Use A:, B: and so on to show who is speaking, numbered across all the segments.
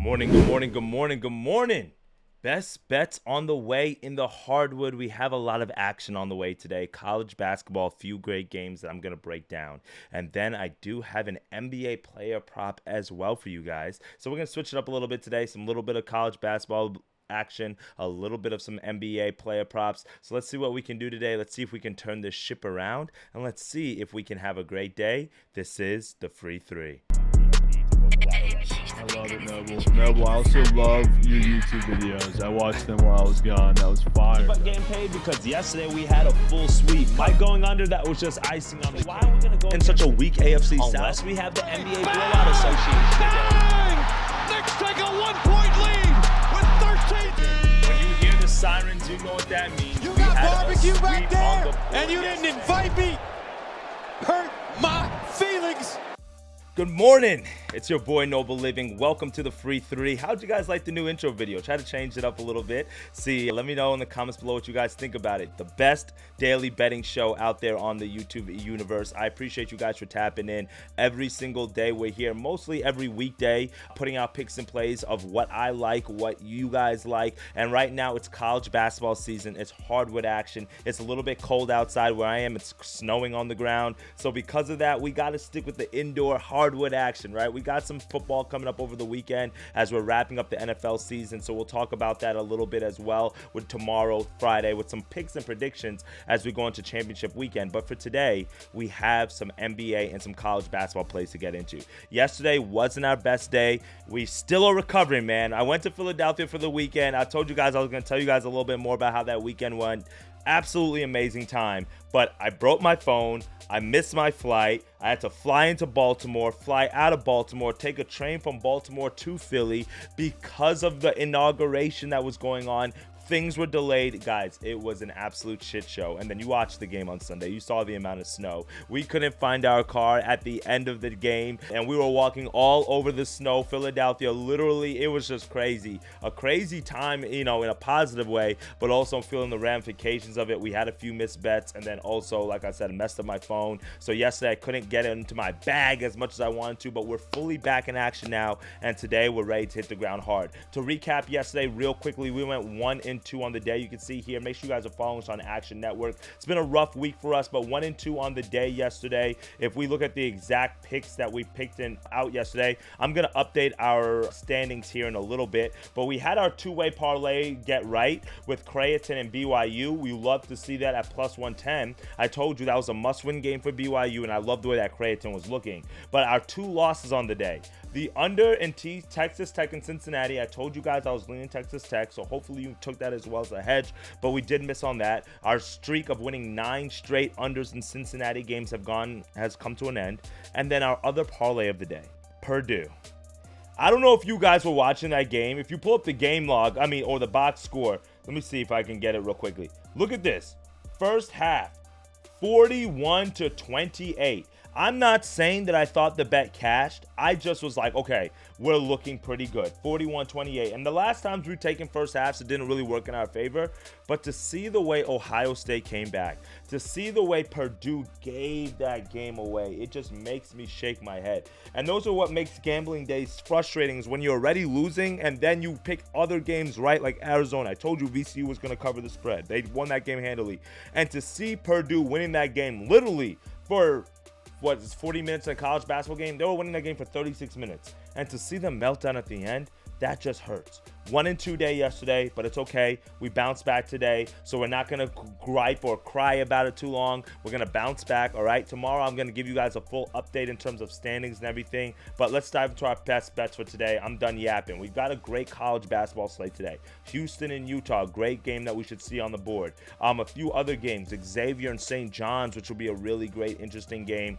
A: morning, good morning, good morning, good morning. Best bets on the way in the hardwood. We have a lot of action on the way today. College basketball, a few great games that I'm going to break down. And then I do have an NBA player prop as well for you guys. So we're going to switch it up a little bit today. Some little bit of college basketball action, a little bit of some NBA player props. So let's see what we can do today. Let's see if we can turn this ship around. And let's see if we can have a great day. This is the Free Three.
B: I love it, Noble. Noble, I also love your YouTube videos. I watched them while I was gone. That was fire.
C: But getting paid because yesterday we had a full sweep. Mike going under, that was just icing on the cake.
A: Why are we going to go in such a weak AFC South?
C: Unless we have the NBA Blowout Association.
D: Bang! Knicks take a 1-point lead with 13.
A: When you hear the sirens, you know what that means.
D: You got barbecue back there, and you didn't invite me. Hurt my feelings.
A: Good morning. It's your boy Noble Living. Welcome to the Free Three. How'd you guys like the new intro video? Try to change it up a little bit. Let me know in the comments below what you guys think about it. The best daily betting show out there on the YouTube universe. I appreciate you guys for tapping in every single day. We're here mostly every weekday, putting out picks and plays of what I like, what you guys like. And right now it's college basketball season. It's hardwood action. It's a little bit cold outside where I am. It's snowing on the ground. So because of that, we got to stick with the indoor hardwood action, right? We got some football coming up over the weekend as we're wrapping up the NFL season, so we'll talk about that a little bit as well with tomorrow, Friday, with some picks and predictions as we go into championship weekend. But for today, we have some NBA and some college basketball plays to get into. Yesterday wasn't our best day. We still are recovering, man. I went to Philadelphia for the weekend. I told you guys I was going to tell you guys a little bit more about how that weekend went. Absolutely amazing time, but I broke my phone. I missed my flight. I had to fly into Baltimore, fly out of Baltimore, take a train from Baltimore to Philly because of the inauguration that was going on. Things were delayed. Guys, it was an absolute shit show. And then you watched the game on Sunday. You saw the amount of snow. We couldn't find our car at the end of the game, and we were walking all over the snow. Philadelphia, literally, it was just crazy. A crazy time, in a positive way, but also feeling the ramifications of it. We had a few missed bets, and then also, like I said, messed up my phone. So yesterday, I couldn't get it into my bag as much as I wanted to, but we're fully back in action now, and today we're ready to hit the ground hard. To recap yesterday real quickly, we went 1-2 on the day. You can see here. Make sure you guys are following us on Action Network. It's been a rough week for us, but 1-2 on the day yesterday. If we look at the exact picks that we picked out yesterday, I'm going to update our standings here in a little bit, but we had our two-way parlay get right with Creighton and BYU. We love to see that at plus 110. I told you that was a must-win game for BYU, and I love the way that Creighton was looking. But our two losses on the day, the under in Texas Tech and Cincinnati. I told you guys I was leaning Texas Tech, so hopefully you took that as well as a hedge, but we did miss on that. Our streak of winning 9 straight unders in Cincinnati games has come to an end. And then our other parlay of the day, Purdue. I don't know if you guys were watching that game. If you pull up the game log, or the box score, let me see if I can get it real quickly. Look at this. First half, 41-28. I'm not saying that I thought the bet cashed. I just was like, okay, we're looking pretty good. 41-28. And the last times we've taken first halves, it didn't really work in our favor. But to see the way Ohio State came back, to see the way Purdue gave that game away, it just makes me shake my head. And those are what makes gambling days frustrating, is when you're already losing and then you pick other games right, like Arizona. I told you VCU was going to cover the spread. They won that game handily. And to see Purdue winning that game literally for 40 minutes in a college basketball game, they were winning that game for 36 minutes. And to see them melt down at the end, that just hurts. 1-2 day yesterday, but it's okay. We bounced back today, so we're not going to gripe or cry about it too long. We're going to bounce back, all right? Tomorrow, I'm going to give you guys a full update in terms of standings and everything, but let's dive into our best bets for today. I'm done yapping. We've got a great college basketball slate today. Houston and Utah, great game that we should see on the board. A few other games, Xavier and St. John's, which will be a really great, interesting game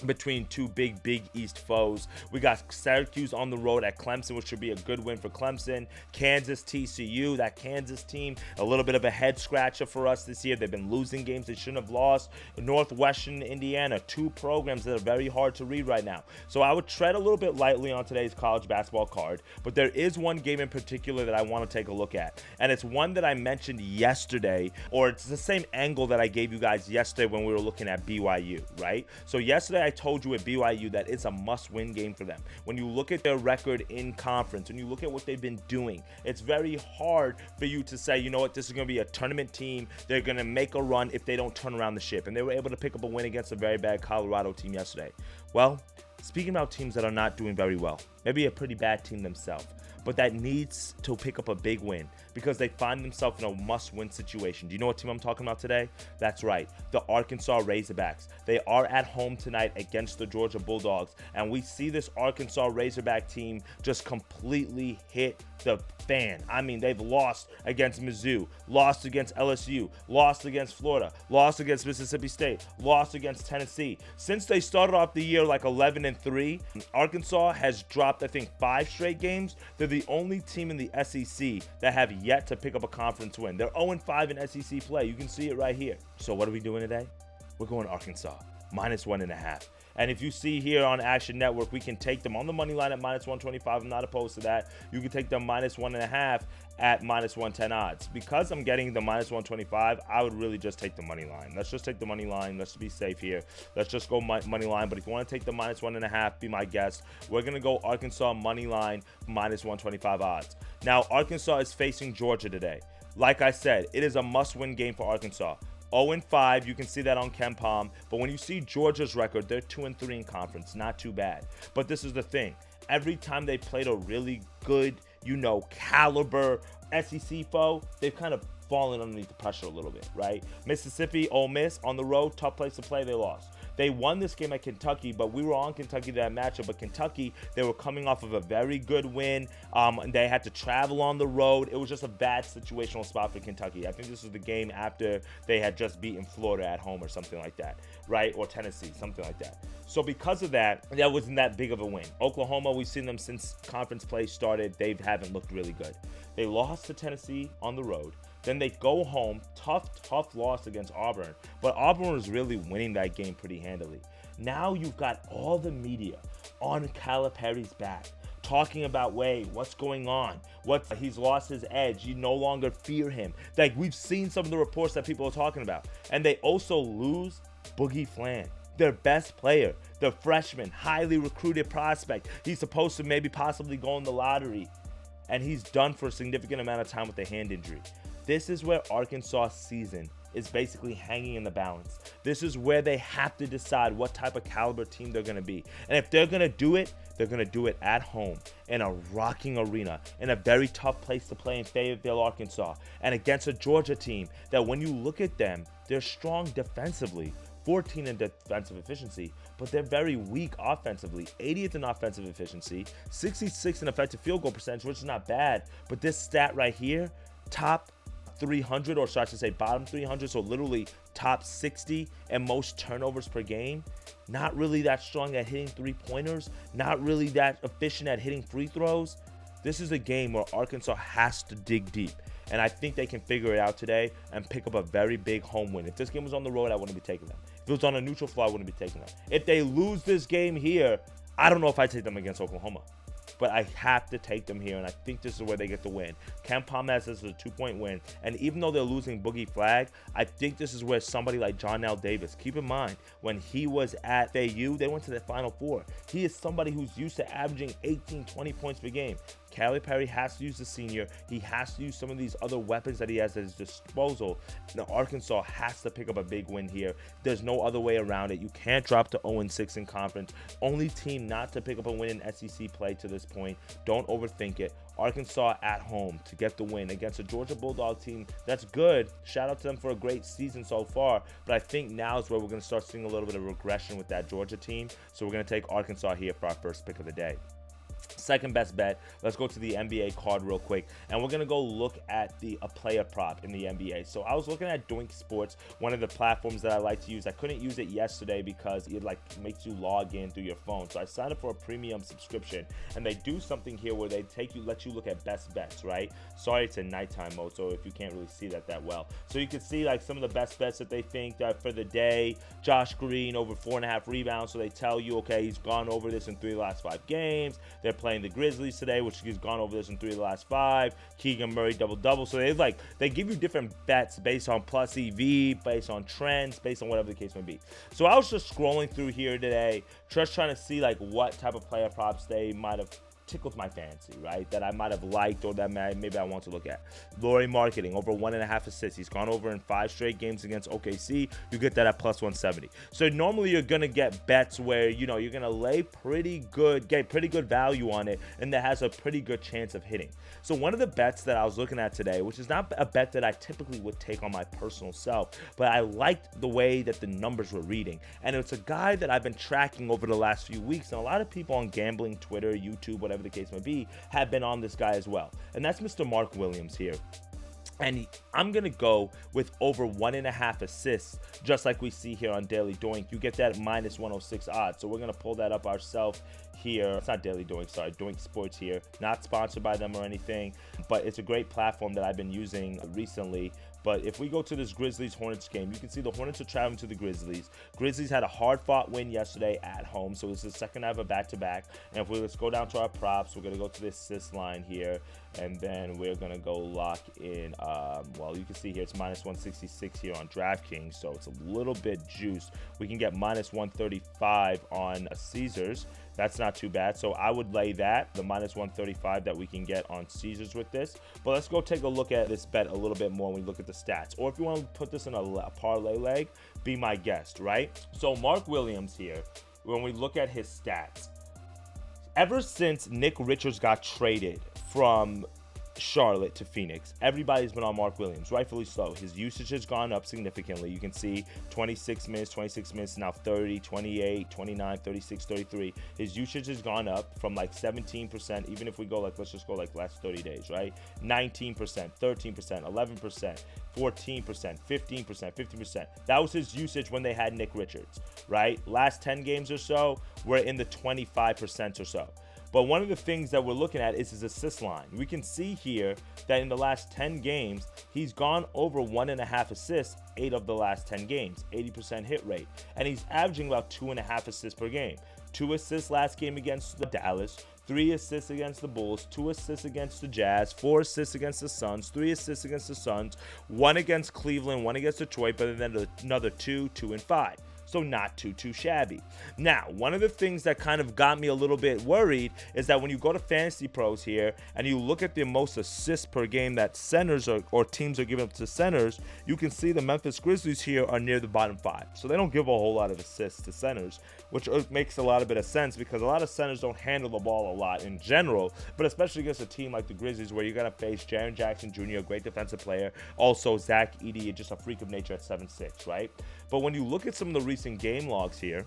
A: between two big East foes. We got Syracuse on the road at Clemson, which should be a good win for Clemson. Kansas, TCU, that Kansas team, a little bit of a head scratcher for us this year. They've been losing games they shouldn't have lost. Northwestern, Indiana, two programs that are very hard to read right now. So I would tread a little bit lightly on today's college basketball card, but there is one game in particular that I want to take a look at, and it's one that I mentioned yesterday, or it's the same angle that I gave you guys yesterday when we were looking at BYU, right? So yesterday I told you at BYU that it's a must-win game for them. When you look at their record in conference, when you look at what they've been doing, it's very hard for you to say, you know what, this is going to be a tournament team. They're going to make a run if they don't turn around the ship. And they were able to pick up a win against a very bad Colorado team yesterday. Well, speaking about teams that are not doing very well, maybe a pretty bad team themselves, but that needs to pick up a big win because they find themselves in a must-win situation. Do you know what team I'm talking about today? That's right, the Arkansas Razorbacks. They are at home tonight against the Georgia Bulldogs, and we see this Arkansas Razorback team just completely hit the fan. I mean, they've lost against Mizzou, lost against LSU, lost against Florida, lost against Mississippi State, lost against Tennessee. Since they started off the year like 11-3, Arkansas has dropped, I think, 5 straight games. They're the only team in the SEC that have yet to pick up a conference win. They're 0-5 in SEC play. You can see it right here. So what are we doing today? We're going Arkansas, -1.5. And if you see here on Action Network, we can take them on the money line at -125. I'm not opposed to that. You can take them -1.5 at -110 odds. Because I'm getting the -125, I would really just take the money line. Let's just take the money line. Let's be safe here. Let's just go money line. But if you want to take the -1.5, be my guest. We're going to go Arkansas money line -125 odds. Now, Arkansas is facing Georgia today. Like I said, it is a must-win game for Arkansas. 0-5, you can see that on KenPom. But when you see Georgia's record, they're 2-3 in conference. Not too bad. But this is the thing. Every time they played a really good, caliber SEC foe, they've kind of fallen underneath the pressure a little bit, right? Mississippi, Ole Miss, on the road, tough place to play, they lost. They won this game at Kentucky, but we were on Kentucky that matchup. But Kentucky, they were coming off of a very good win. They had to travel on the road. It was just a bad situational spot for Kentucky. I think this was the game after they had just beaten Florida at home or something like that, right? Or Tennessee, something like that. So because of that, that wasn't that big of a win. Oklahoma, we've seen them since conference play started. They haven't looked really good. They lost to Tennessee on the road. Then they go home, tough loss against Auburn. But Auburn was really winning that game pretty handily. Now you've got all the media on Calipari's back, talking about, wait, what's going on? He's lost his edge. You no longer fear him. Like, we've seen some of the reports that people are talking about. And they also lose Boogie Flan, their best player, the freshman, highly recruited prospect. He's supposed to maybe possibly go in the lottery. And he's done for a significant amount of time with a hand injury. This is where Arkansas' season is basically hanging in the balance. This is where they have to decide what type of caliber team they're going to be. And if they're going to do it, they're going to do it at home in a rocking arena, in a very tough place to play in Fayetteville, Arkansas, and against a Georgia team that when you look at them, they're strong defensively. 14 in defensive efficiency, but they're very weak offensively. 80th in offensive efficiency, 66 in effective field goal percentage, which is not bad. But this stat right here, top 300, or should I say bottom 300, so literally top 60 and most turnovers per game. Not really that strong at hitting three-pointers, not really that efficient at hitting free throws. This is a game where Arkansas has to dig deep, and I think they can figure it out today and pick up a very big home win. If this game was on the road, I wouldn't be taking them. If it was on a neutral floor, I wouldn't be taking them. If they lose this game here, I don't know if I take them against Oklahoma. But I have to take them here, and I think this is where they get the win. KenPom has this as a 2-point win, and even though they're losing Boogie Flag, I think this is where somebody like John L. Davis, keep in mind, when he was at AU, they went to the Final Four. He is somebody who's used to averaging 18, 20 points per game. Calipari has to use the senior. He has to use some of these other weapons that he has at his disposal. Now, Arkansas has to pick up a big win here. There's no other way around it. You can't drop to 0-6 in conference. Only team not to pick up a win in SEC play to this point. Don't overthink it. Arkansas at home to get the win against a Georgia Bulldog team that's good. Shout out to them for a great season so far. But I think now is where we're going to start seeing a little bit of regression with that Georgia team. So we're going to take Arkansas here for our first pick of the day. Second best bet, let's go to the NBA card real quick, and we're gonna go look at a player prop in the NBA. So I was looking at Doink Sports, one of the platforms that I like to use. I couldn't use it yesterday because it makes you log in through your phone. So I signed up for a premium subscription, and they do something here where they let you look at best bets, right? Sorry, it's in nighttime mode, so if you can't really see that well. So you can see like some of the best bets that they think that for the day. Josh Green over 4.5 rebounds. So they tell you, okay, he's gone over this in 3 of the last 5 games. They're playing the Grizzlies today, which he's gone over this in 3 of the last 5. Keegan Murray double-double. So they give you different bets based on plus EV, based on trends, based on whatever the case may be. So I was just scrolling through here today, just trying to see like what type of player props they might have tickled my fancy, right? That I might have liked or that maybe I want to look at. Laurie Marketing, over 1.5 assists. He's gone over in 5 straight games against OKC. You get that at plus 170. So normally you're going to get bets where, you know, you're going to lay get pretty good value on it, and that has a pretty good chance of hitting. So one of the bets that I was looking at today, which is not a bet that I typically would take on my personal self, but I liked the way that the numbers were reading. And it's a guy that I've been tracking over the last few weeks, and a lot of people on gambling, Twitter, YouTube, whatever the case may be, have been on this guy as well. And that's Mr. Mark Williams here. And I'm going to go with over 1.5 assists, just like we see here on Daily Doink. You get that at minus 106 odds. So we're going to pull that up ourselves here. It's not Daily Doink, sorry, Doink Sports here. Not sponsored by them or anything, but it's a great platform that I've been using recently. But if we go to this Grizzlies-Hornets game, you can see the Hornets are traveling to the Grizzlies. Grizzlies had a hard-fought win yesterday at home, so it's the second half of back-to-back. And if let's go down to our props, we're going to go to this assist line here, and then we're going to go lock in, well, you can see here it's minus 166 here on DraftKings, so it's a little bit juiced. We can get minus 135 on Caesars. That's not too bad. So I would lay that, the minus 135 that we can get on Caesars with this. But let's go take a look at this bet a little bit more when we look at the stats. Or if you want to put this in a parlay leg, be my guest, right? So Mark Williams here, when we look at his stats, ever since Nick Richards got traded from Charlotte to Phoenix, everybody's been on Mark Williams, rightfully so. His usage has gone up significantly. You can see 26 minutes, now 30, 28, 29, 36, 33. His usage has gone up from like 17%, even if we go like, let's just go like last 30 days, right? 19%, 13%, 11%, 14%, 15%, 15%. That was his usage when they had Nick Richards, right? Last 10 games or so, we're in the 25% or so. But one of the things that we're looking at is his assist line. We can see here that in the last 10 games, he's gone over 1.5 assists, 8 of the last 10 games, 80% hit rate. And he's averaging about 2.5 assists per game. 2 assists last game against the Dallas, 3 assists against the Bulls, 2 assists against the Jazz, 4 assists against the Suns, 3 assists against the Suns, 1 against Cleveland, 1 against Detroit, but then another 2, 2, and 5. So not too shabby. Now, one of the things that kind of got me a little bit worried is that when you go to Fantasy Pros here and you look at the most assists per game that centers or teams are giving up to centers, you can see the Memphis Grizzlies here are near the bottom 5. So they don't give a whole lot of assists to centers, which makes a lot of sense because a lot of centers don't handle the ball a lot in general, but especially against a team like the Grizzlies where you're going to face Jaren Jackson Jr., a great defensive player, also Zach Edey, just a freak of nature at 7'6", right? But when you look at some of the recent game logs here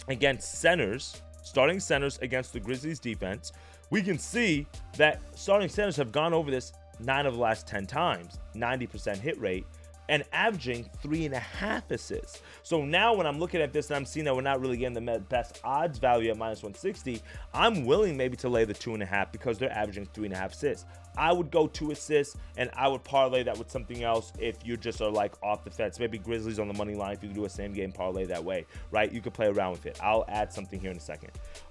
A: against centers, starting centers against the Grizzlies defense, we can see that starting centers have gone over this 9 of the last 10 times, 90% hit rate, and averaging 3.5 assists. So now when I'm looking at this and I'm seeing that we're not really getting the best odds value at minus 160, I'm willing maybe to lay the 2.5 because they're averaging 3.5 assists. I would go 2 assists and I would parlay that with something else if you just are like off the fence. Maybe Grizzlies on the money line if you can do a same game parlay that way, right? You could play around with it. I'll add something here in a second.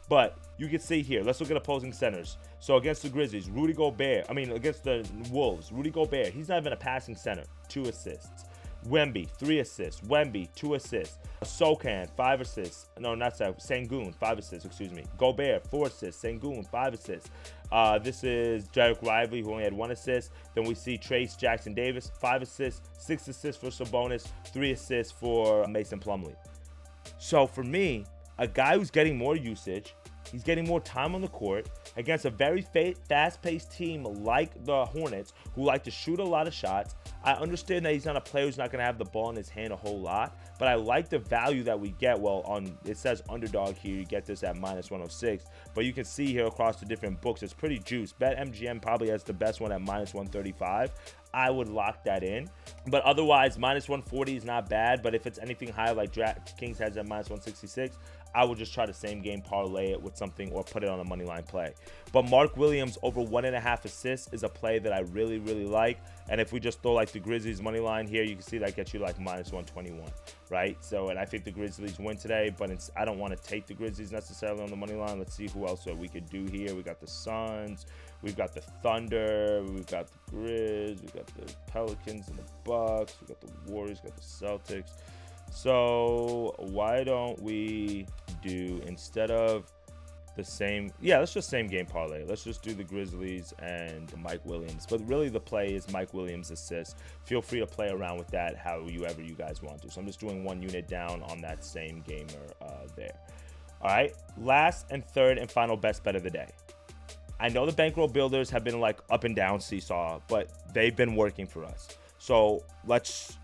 A: But you can see here, let's look at opposing centers. So against the Grizzlies, against the Wolves, Rudy Gobert, he's not even a passing center, 2 assists. Wemby, 3 assists. Wemby, 2 assists. Sokan, 5 assists. No, not so. Sengun, 5 assists, excuse me. Gobert, 4 assists. Sengun, 5 assists. This is Derek Lively, who only had 1 assist. Then we see Trace Jackson Davis, 5 assists, 6 assists for Sabonis, 3 assists for Mason Plumlee. So for me, a guy who's getting more usage, he's getting more time on the court against a very fast-paced team like the Hornets, who like to shoot a lot of shots. I understand that he's not a player who's not going to have the ball in his hand a whole lot, but I like the value that we get. Well, it says underdog here. You get this at minus 106, but you can see here across the different books, it's pretty juiced. BetMGM probably has the best one at minus 135. I would lock that in. But otherwise, minus 140 is not bad. But if it's anything higher like DraftKings has at minus 166, I would just try to same game parlay it with something or put it on a money line play. But Mark Williams over 1.5 assists is a play that I really, really like. And if we just throw like the Grizzlies money line here, you can see that gets you like -121, right? So, and I think the Grizzlies win today, but I don't want to take the Grizzlies necessarily on the money line. Let's see who else we could do here. We got the Suns, we've got the Thunder, we've got the Grizz, we've got the Pelicans and the Bucks, we've got the Warriors, we've got the Celtics. So why don't we do, instead of the same, let's just same game parlay. Let's just do the Grizzlies and Mike Williams. But really the play is Mike Williams assist. Feel free to play around with that however you guys want to. So I'm just doing 1 unit down on that same gamer there. All right, last and third and final best bet of the day. I know the bankroll builders have been like up and down seesaw, but they've been working for us. So let's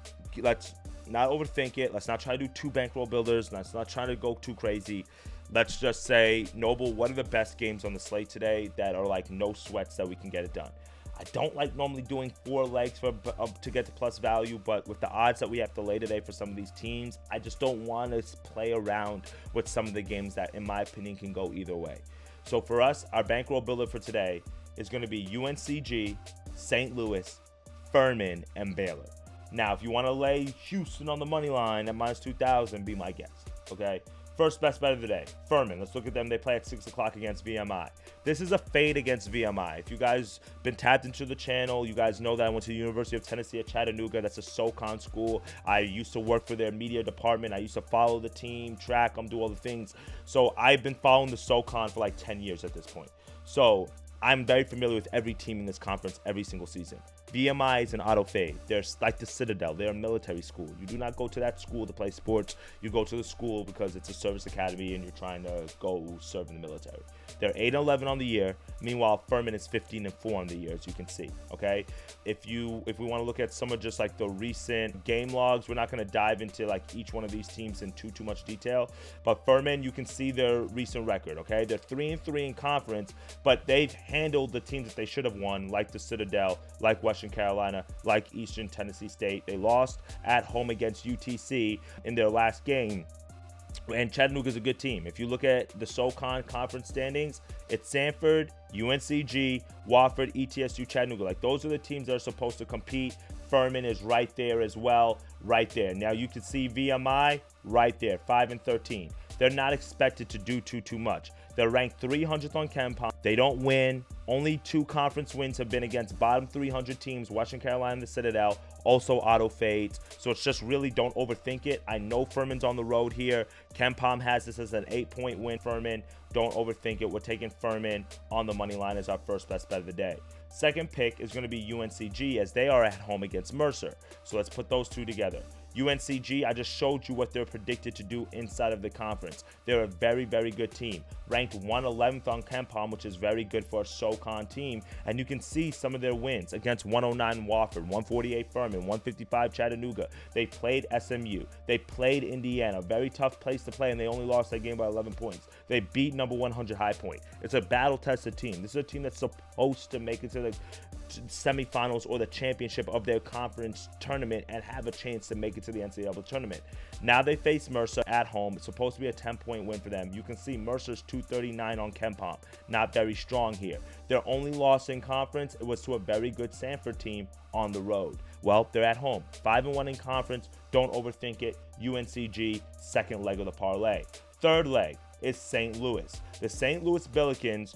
A: not overthink it. Let's not try to do 2 bankroll builders. Let's not try to go too crazy. Let's just say, Noble, what are the best games on the slate today that are like no sweats that we can get it done? I don't like normally doing 4 legs to get to plus value, but with the odds that we have to lay today for some of these teams, I just don't want to play around with some of the games that, in my opinion, can go either way. So for us, our bankroll builder for today is going to be UNCG, St. Louis, Furman, and Baylor. Now, if you want to lay Houston on the money line at -2,000, be my guest, okay? First best bet of the day, Furman. Let's look at them. They play at 6 o'clock against VMI. This is a fade against VMI. If you guys been tapped into the channel, you guys know that I went to the University of Tennessee at Chattanooga. That's a SoCon school. I used to work for their media department. I used to follow the team, track them, do all the things. So I've been following the SoCon for like 10 years at this point. So I'm very familiar with every team in this conference every single season. VMI is an auto fade. They're like the Citadel. They're a military school. You do not go to that school to play sports. You go to the school because it's a service academy and you're trying to go serve in the military. They're 8-11 on the year. Meanwhile, Furman is 15-4 on the year, as you can see. Okay, if we want to look at some of just like the recent game logs, we're not going to dive into like each one of these teams in too much detail. But Furman, you can see their recent record. Okay, they're 3-3 in conference, but they've handled the teams that they should have won, like the Citadel, like Western Carolina, like Eastern Tennessee State. They lost at home against UTC in their last game. And Chattanooga is a good team. If you look at the SoCon conference standings, it's Sanford, UNCG, Wofford, ETSU, Chattanooga. Like, those are the teams that are supposed to compete. Furman is right there as well, right there. Now you can see VMI right there, 5-13. They're not expected to do too much. They're ranked 300th on KenPom. They don't win. Only 2 conference wins have been against bottom 300 teams, Western Carolina and the Citadel, also auto fades. So it's just really don't overthink it. I know Furman's on the road here. KenPom has this as an 8-point win. Furman, don't overthink it. We're taking Furman on the money line as our first best bet of the day. Second pick is going to be UNCG, as they are at home against Mercer. So let's put those 2 together. UNCG, I just showed you what they're predicted to do inside of the conference. They're a very, very good team. Ranked 111th on KenPom, which is very good for a SoCon team. And you can see some of their wins against 109 Wofford, 148 Furman, 155 Chattanooga. They played SMU. They played Indiana. Very tough place to play, and they only lost that game by 11 points. They beat number 100 High Point. It's a battle-tested team. This is a team that's supposed to make it to the semifinals or the championship of their conference tournament and have a chance to make it to the NCAA tournament. Now they face Mercer at home. It's supposed to be a 10-point win for them. You can see Mercer's 239 on KenPom. Not very strong here. Their only loss in conference, it was to a very good Sanford team on the road. Well, they're at home. 5-1 in conference. Don't overthink it. UNCG, second leg of the parlay. Third leg is St. Louis. The St. Louis Billikens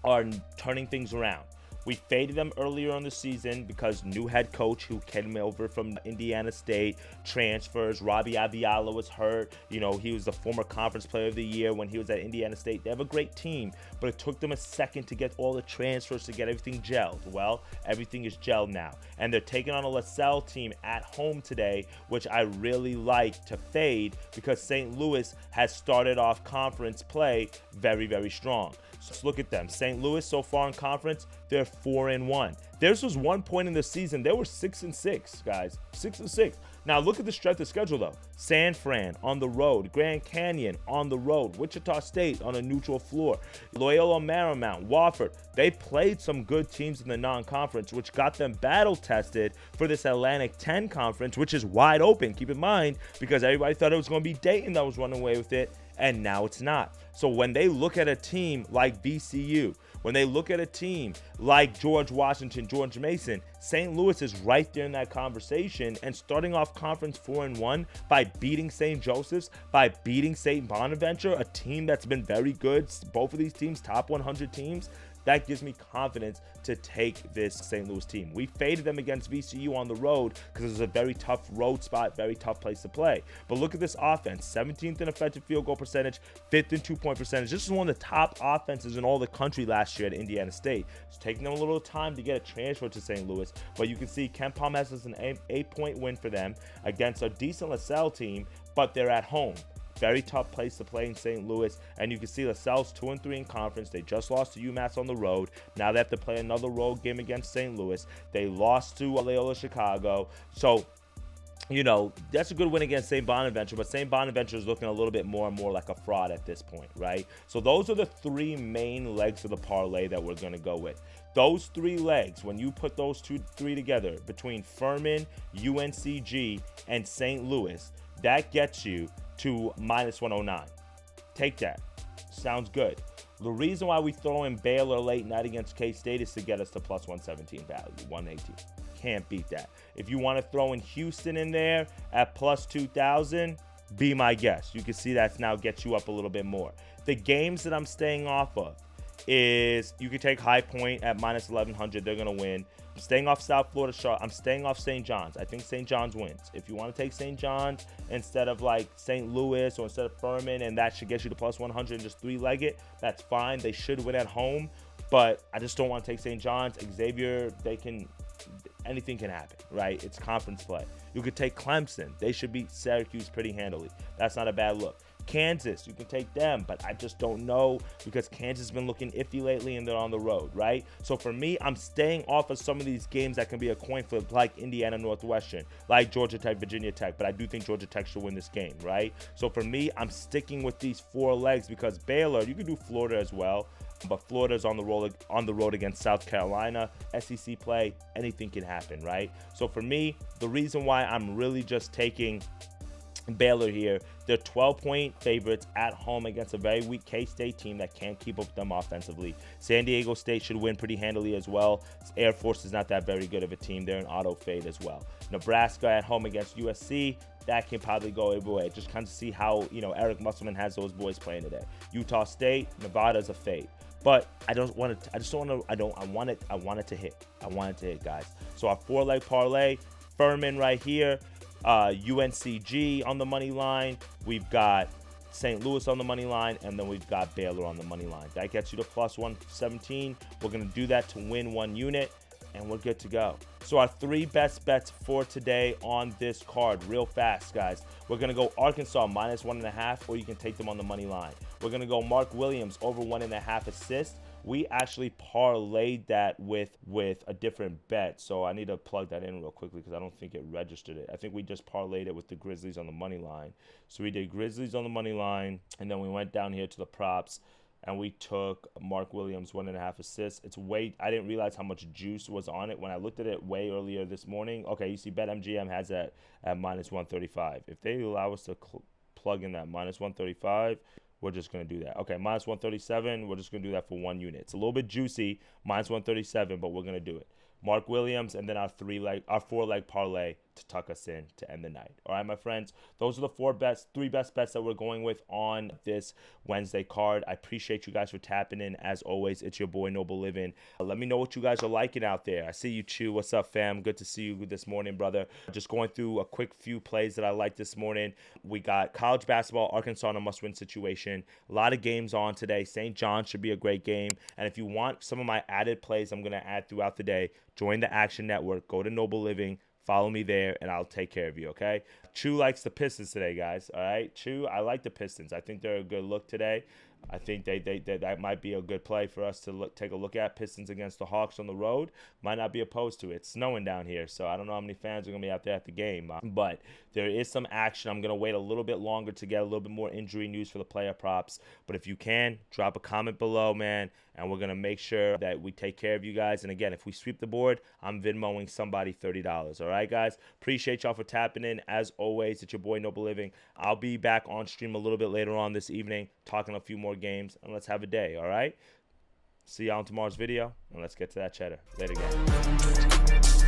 A: are turning things around. We faded them earlier on the season because new head coach who came over from Indiana State, transfers. Robbie Aviala was hurt. You know, he was the former conference player of the year when he was at Indiana State. They have a great team, but it took them a second to get all the transfers, to get everything gelled. Well, everything is gelled now. And they're taking on a LaSalle team at home today, which I really like to fade because St. Louis has started off conference play very, very strong. So let's look at them. St. Louis so far in conference, they're 4-1. Theirs was one point in the season. They were 6-6, guys. 6-6. Now look at the strength of schedule though. San Fran on the road, Grand Canyon on the road, Wichita State on a neutral floor, Loyola Marymount, Wofford. They played some good teams in the non-conference, which got them battle tested for this Atlantic 10 conference, which is wide open. Keep in mind, because everybody thought it was going to be Dayton that was running away with it. and now it's not. So when they look at a team like VCU, when they look at a team like George Washington, George Mason, St. Louis is right there in that conversation, and starting off conference 4-1 by beating St. Joseph's, by beating St. Bonaventure, a team that's been very good, both of these teams, top 100 teams, that gives me confidence to take this St. Louis team. We faded them against VCU on the road because it was a very tough road spot, very tough place to play. But look at this offense, 17th in effective field goal percentage, 5th in two-point percentage. This is one of the top offenses in all the country last year at Indiana State. It's taking them a little time to get a transfer to St. Louis, but you can see Ken Palm has an 8-point win for them against a decent LaSalle team, but they're at home. Very tough place to play in St. Louis, and you can see LaSalle's 2-3 in conference. They just lost to UMass on the road. Now they have to play another road game against St. Louis. They lost to Loyola Chicago. So, you know, that's a good win against St. Bonaventure, but St. Bonaventure is looking a little bit more and more like a fraud at this point, right? So those are the three main legs of the parlay that we're going to go with. Those three legs, when you put those three together, between Furman, UNCG, and St. Louis, that gets you to -109. Take that. Sounds good. The reason why we throw in Baylor late night against K-State is to get us to +117 value, 118. Can't beat that. If you want to throw in Houston in there at +2,000, be my guest. You can see that's now gets you up a little bit more. The games that I'm staying off of is you can take High Point at -1100. They're going to win. I'm staying off South Florida Charlotte. I'm staying off St. John's. I think St. John's wins. If you want to take St. John's instead of like St. Louis or instead of Furman, and that should get you to +100 and just three-leg it, that's fine. They should win at home, but I just don't want to take St. John's. Xavier, anything can happen, right? It's conference play. You could take Clemson. They should beat Syracuse pretty handily. That's not a bad look. Kansas, you can take them, but I just don't know because Kansas has been looking iffy lately and they're on the road, right? So for me, I'm staying off of some of these games that can be a coin flip, like Indiana Northwestern, like Georgia Tech, Virginia Tech, but I do think Georgia Tech should win this game, right? So for me, I'm sticking with these four legs because Baylor, you can do Florida as well, but Florida's on the road against South Carolina. SEC play, anything can happen, right? So for me, the reason why I'm really just taking Baylor here, they're 12-point favorites at home against a very weak K-State team that can't keep up with them offensively. San Diego State should win pretty handily as well. Air Force is not that very good of a team. They're an auto fade as well. Nebraska at home against USC, that can probably go every way. Just kind of see how, you know, Eric Musselman has those boys playing today. Utah State, Nevada's a fade. But I want it to hit. I want it to hit, guys. So our four-leg parlay, Furman right here, UNCG on the money line. We've got St. Louis on the money line, and then we've got Baylor on the money line. That gets you to +117. We're going to do that to win one unit, and we're good to go. So our three best bets for today on this card, real fast, guys. We're going to go Arkansas -1.5, or you can take them on the money line. We're going to go Mark Williams over 1.5 assists. We actually parlayed that with a different bet, so I need to plug that in real quickly because I don't think it registered it. I think we just parlayed it with the Grizzlies on the money line. So we did Grizzlies on the money line, and then we went down here to the props, and we took Mark Williams 1.5 assists. I didn't realize how much juice was on it when I looked at it way earlier this morning. Okay, you see BetMGM has that at -135. If they allow us to plug in that -135, we're just going to do that. Okay, -137, we're just going to do that for one unit. It's a little bit juicy, -137, but we're going to do it. Mark Williams, and then our four-leg parlay to tuck us in to end the night. All right, my friends, those are the three best bets that we're going with on this Wednesday card. I appreciate you guys for tapping in. As always, it's your boy Noble Living. Let me know what you guys are liking out there. I see you, Chew. What's up, fam? Good to see you this morning, brother. Just going through a quick few plays that I like this morning. We got college basketball, Arkansas in a must-win situation. A lot of games on today. St. John's should be a great game. And if you want some of my added plays I'm going to add throughout the day, join the Action Network. Go to Noble Living. Follow me there, and I'll take care of you, okay? Chew likes the Pistons today, guys, all right? Chew, I like the Pistons. I think they're a good look today. I think that might be a good play for us to take a look at. Pistons against the Hawks on the road. Might not be opposed to it. It's snowing down here, so I don't know how many fans are going to be out there at the game. But there is some action. I'm going to wait a little bit longer to get a little bit more injury news for the player props. But if you can, drop a comment below, man, and we're going to make sure that we take care of you guys. And again, if we sweep the board, I'm Venmoing somebody $30. All right, guys? Appreciate y'all for tapping in. As always, it's your boy Noble Living. I'll be back on stream a little bit later on this evening, talking a few more games, and let's have a day, all right? See y'all in tomorrow's video, and let's get to that cheddar. Later, guys.